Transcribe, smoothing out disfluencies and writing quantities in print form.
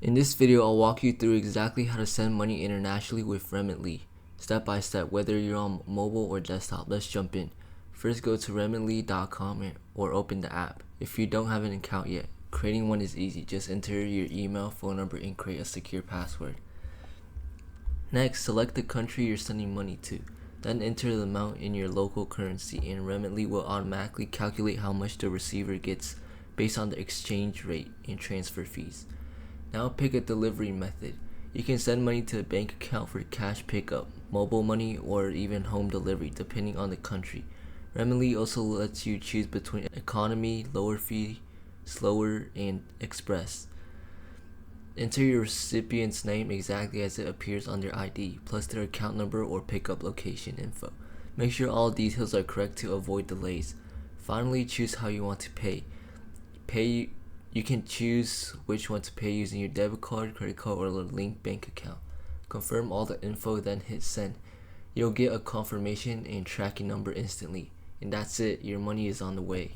In this video, I'll walk you through exactly how to send money internationally with Remitly, step by step, whether you're on mobile or desktop. Let's jump in. First, go to remitly.com or open the app. If you don't have an account yet, creating one is easy. Just enter your email, phone number, and create a secure password. Next, select the country you're sending money to. Then enter the amount in your local currency, and Remitly will automatically calculate how much the receiver gets based on the exchange rate and transfer fees. Now pick a delivery method. You can send money to a bank account for cash pickup, mobile money, or even home delivery, depending on the country. Remitly also lets you choose between economy, lower fee, slower, and express. Enter your recipient's name exactly as it appears on their ID, plus their account number or pickup location info. Make sure all details are correct to avoid delays. Finally, choose how you want to pay. You can choose which one to pay using your debit card, credit card, or a linked bank account. Confirm all the info, then hit send. You'll get a confirmation and tracking number instantly. And that's it, your money is on the way.